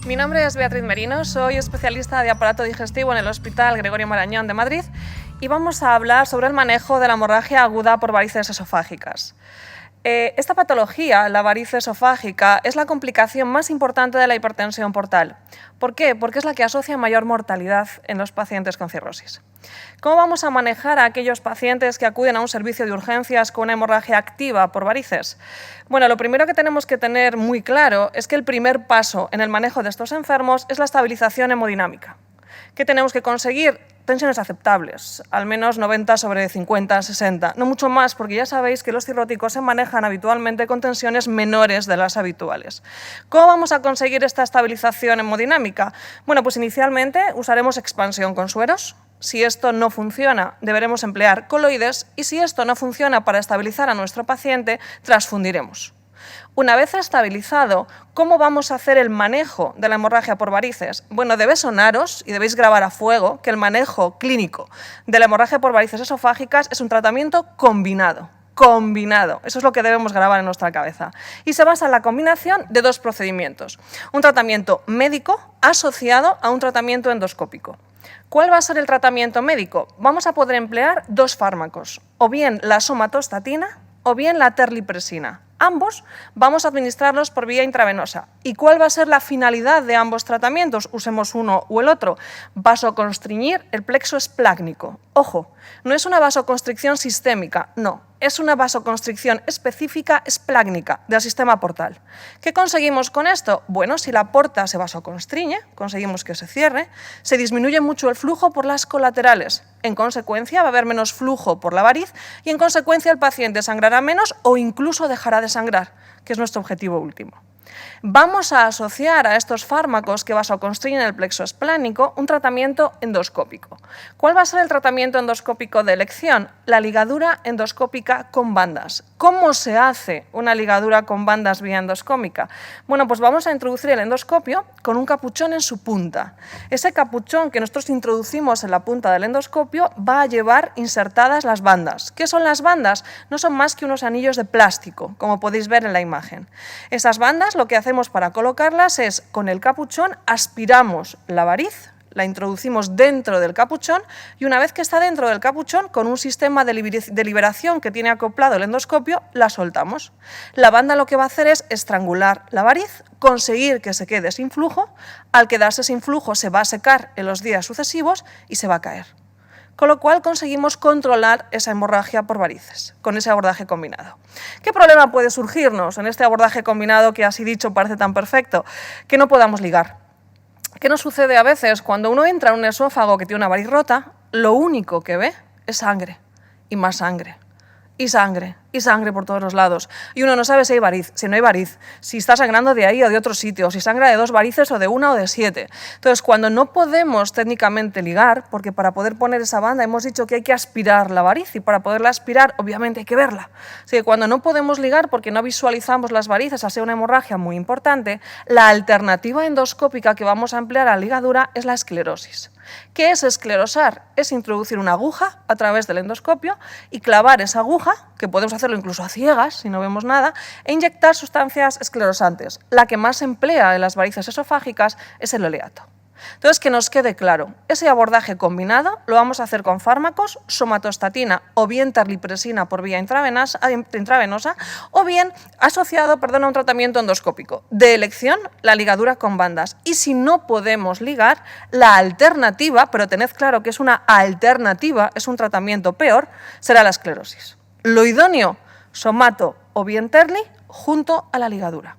Mi nombre es Beatriz Merino, soy especialista de aparato digestivo en el Hospital Gregorio Marañón de Madrid y vamos a hablar sobre el manejo de la hemorragia aguda por varices esofágicas. Esta patología, la varice esofágica, es la complicación más importante de la hipertensión portal. ¿Por qué? Porque es la que asocia mayor mortalidad en los pacientes con cirrosis. ¿Cómo vamos a manejar a aquellos pacientes que acuden a un servicio de urgencias con una hemorragia activa por varices? Bueno, lo primero que tenemos que tener muy claro es que el primer paso en el manejo de estos enfermos es la estabilización hemodinámica. ¿Qué tenemos que conseguir? Tensiones aceptables, al menos 90/50, 60, no mucho más, porque ya sabéis que los cirróticos se manejan habitualmente con tensiones menores de las habituales. ¿Cómo vamos a conseguir esta estabilización hemodinámica? Bueno, pues inicialmente usaremos expansión con sueros. Si esto no funciona, deberemos emplear coloides y si esto no funciona para estabilizar a nuestro paciente, transfundiremos. Una vez estabilizado, ¿cómo vamos a hacer el manejo de la hemorragia por varices? Bueno, debe sonaros y debéis grabar a fuego que el manejo clínico de la hemorragia por varices esofágicas es un tratamiento combinado. Combinado, eso es lo que debemos grabar en nuestra cabeza. Y se basa en la combinación de dos procedimientos. Un tratamiento médico asociado a un tratamiento endoscópico. ¿Cuál va a ser el tratamiento médico? Vamos a poder emplear dos fármacos, o bien la somatostatina o bien la terlipresina. Ambos vamos a administrarlos por vía intravenosa. ¿Y cuál va a ser la finalidad de ambos tratamientos? Usemos uno o el otro. Vasoconstriñir el plexo esplácnico. Ojo, no es una vasoconstricción sistémica, no. Es una vasoconstricción específica esplácnica del sistema portal. ¿Qué conseguimos con esto? Bueno, si la porta se vasoconstriñe, conseguimos que se cierre, se disminuye mucho el flujo por las colaterales. En consecuencia, va a haber menos flujo por la variz y, en consecuencia, el paciente sangrará menos o incluso dejará de sangrar, que es nuestro objetivo último. Vamos a asociar a estos fármacos que vasoconstriñen el plexo esplánico un tratamiento endoscópico. ¿Cuál va a ser el tratamiento endoscópico de elección? La ligadura endoscópica con bandas. ¿Cómo se hace una ligadura con bandas vía endoscópica? Bueno, pues vamos a introducir el endoscopio con un capuchón en su punta. Ese capuchón que nosotros introducimos en la punta del endoscopio va a llevar insertadas las bandas. ¿Qué son las bandas? No son más que unos anillos de plástico, como podéis ver en la imagen. Esas bandas, lo que hacemos para colocarlas es, con el capuchón, aspiramos la variz, la introducimos dentro del capuchón y una vez que está dentro del capuchón, con un sistema de liberación que tiene acoplado el endoscopio, la soltamos. La banda lo que va a hacer es estrangular la variz, conseguir que se quede sin flujo. Al quedarse sin flujo se va a secar en los días sucesivos y se va a caer. Con lo cual conseguimos controlar esa hemorragia por varices, con ese abordaje combinado. ¿Qué problema puede surgirnos en este abordaje combinado que así dicho parece tan perfecto? Que no podamos ligar. ¿Qué nos sucede a veces? Cuando uno entra en un esófago que tiene una variz rota, lo único que ve es sangre, y más sangre, y sangre por todos los lados. Y uno no sabe si hay variz, si no hay variz, si está sangrando de ahí o de otro sitio, si sangra de 2 varices o de 1 o de 7. Entonces, cuando no podemos técnicamente ligar, porque para poder poner esa banda hemos dicho que hay que aspirar la variz y para poderla aspirar, obviamente hay que verla. Así que cuando no podemos ligar porque no visualizamos las varices, así una hemorragia muy importante, la alternativa endoscópica que vamos a emplear a la ligadura es la esclerosis. ¿Qué es esclerosar? Es introducir una aguja a través del endoscopio y clavar esa aguja, que podemos hacerlo incluso a ciegas, si no vemos nada, e inyectar sustancias esclerosantes. La que más se emplea en las varices esofágicas es el oleato. Entonces, que nos quede claro, ese abordaje combinado lo vamos a hacer con fármacos, somatostatina o bien terlipresina por vía intravenosa o bien asociado a un tratamiento endoscópico. De elección, la ligadura con bandas. Y si no podemos ligar, la alternativa, pero tened claro que es una alternativa, es un tratamiento peor, será la esclerosis. Lo idóneo, somato o bien terli junto a la ligadura.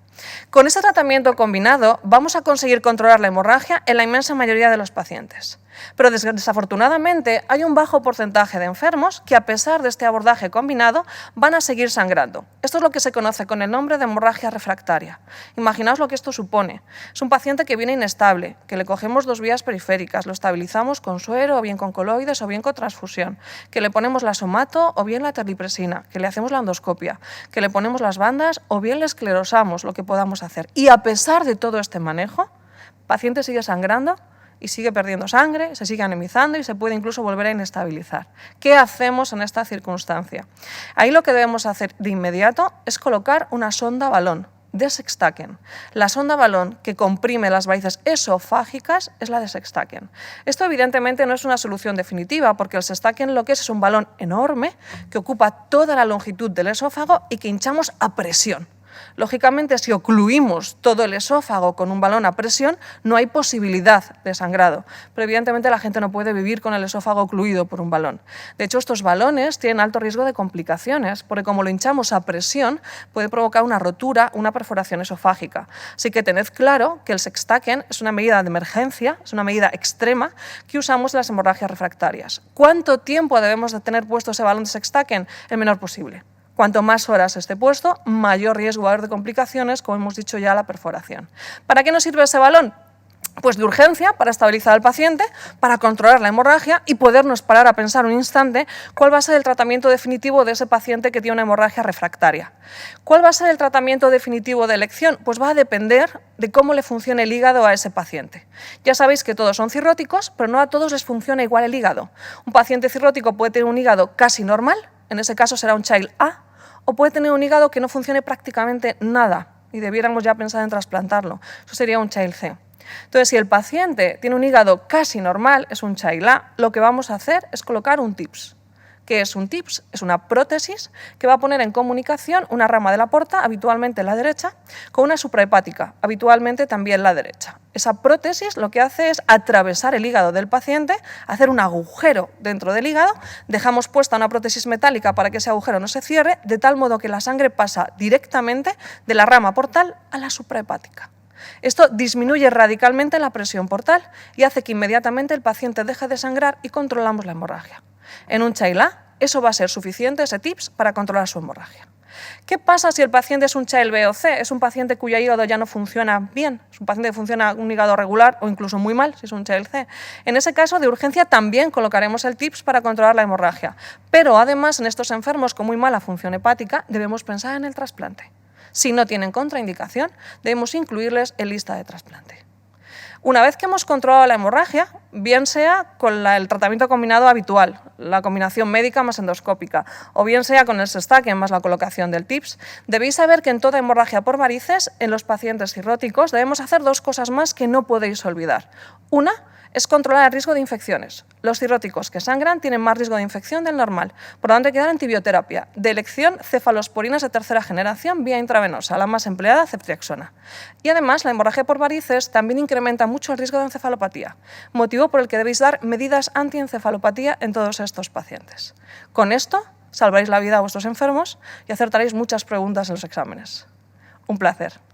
Con este tratamiento combinado vamos a conseguir controlar la hemorragia en la inmensa mayoría de los pacientes. Pero desafortunadamente hay un bajo porcentaje de enfermos que a pesar de este abordaje combinado van a seguir sangrando. Esto es lo que se conoce con el nombre de hemorragia refractaria. Imaginaos lo que esto supone. Es un paciente que viene inestable, que le cogemos 2 vías periféricas, lo estabilizamos con suero o bien con coloides o bien con transfusión, que le ponemos la somato o bien la terlipresina, que le hacemos la endoscopia, que le ponemos las bandas o bien le esclerosamos, lo que podamos hacer. Y a pesar de todo este manejo, el paciente sigue sangrando y sigue perdiendo sangre, se sigue anemizando y se puede incluso volver a inestabilizar. ¿Qué hacemos en esta circunstancia? Ahí lo que debemos hacer de inmediato es colocar una sonda balón Desextaken. La sonda balón que comprime las varices esofágicas es la Desextaken. Esto evidentemente no es una solución definitiva porque el Sextaken lo que es un balón enorme que ocupa toda la longitud del esófago y que hinchamos a presión. Lógicamente, si ocluimos todo el esófago con un balón a presión, no hay posibilidad de sangrado. Pero evidentemente la gente no puede vivir con el esófago ocluido por un balón. De hecho, estos balones tienen alto riesgo de complicaciones, porque como lo hinchamos a presión, puede provocar una rotura, una perforación esofágica. Así que tened claro que el Sextaken es una medida de emergencia, es una medida extrema que usamos en las hemorragias refractarias. ¿Cuánto tiempo debemos de tener puesto ese balón de Sextaken? El menor posible. Cuanto más horas esté puesto, mayor riesgo va a haber de complicaciones, como hemos dicho ya, la perforación. ¿Para qué nos sirve ese balón? Pues de urgencia, para estabilizar al paciente, para controlar la hemorragia y podernos parar a pensar un instante cuál va a ser el tratamiento definitivo de ese paciente que tiene una hemorragia refractaria. ¿Cuál va a ser el tratamiento definitivo de elección? Pues va a depender de cómo le funcione el hígado a ese paciente. Ya sabéis que todos son cirróticos, pero no a todos les funciona igual el hígado. Un paciente cirrótico puede tener un hígado casi normal, en ese caso será un Child A, o puede tener un hígado que no funcione prácticamente nada y debiéramos ya pensar en trasplantarlo. Eso sería un Child C. Entonces, si el paciente tiene un hígado casi normal, es un Child A, lo que vamos a hacer es colocar un TIPS. ¿Qué es un TIPS? Es una prótesis que va a poner en comunicación una rama de la porta, habitualmente la derecha, con una suprahepática, habitualmente también la derecha. Esa prótesis lo que hace es atravesar el hígado del paciente, hacer un agujero dentro del hígado, dejamos puesta una prótesis metálica para que ese agujero no se cierre, de tal modo que la sangre pasa directamente de la rama portal a la suprahepática. Esto disminuye radicalmente la presión portal y hace que inmediatamente el paciente deje de sangrar y controlamos la hemorragia. En un Child A, eso va a ser suficiente, ese TIPS, para controlar su hemorragia. ¿Qué pasa si el paciente es un Child B o C? Es un paciente cuyo hígado ya no funciona bien, es un paciente que funciona un hígado regular o incluso muy mal, si es un Child C. En ese caso, de urgencia, también colocaremos el TIPS para controlar la hemorragia. Pero además, en estos enfermos con muy mala función hepática, debemos pensar en el trasplante. Si no tienen contraindicación, debemos incluirles en lista de trasplante. Una vez que hemos controlado la hemorragia, bien sea con el tratamiento combinado habitual, la combinación médica más endoscópica, o bien sea con el Sextaken más la colocación del TIPS, debéis saber que en toda hemorragia por varices, en los pacientes cirróticos, debemos hacer dos cosas más que no podéis olvidar. Una es controlar el riesgo de infecciones. Los cirróticos que sangran tienen más riesgo de infección del normal, por lo tanto hay que dar antibioterapia. De elección, cefalosporinas de tercera generación vía intravenosa, la más empleada, ceftriaxona. Y además, la hemorragia por varices también incrementa mucho el riesgo de encefalopatía, motivo por el que debéis dar medidas antiencefalopatía en todos estos pacientes. Con esto, salvaréis la vida a vuestros enfermos y acertaréis muchas preguntas en los exámenes. Un placer.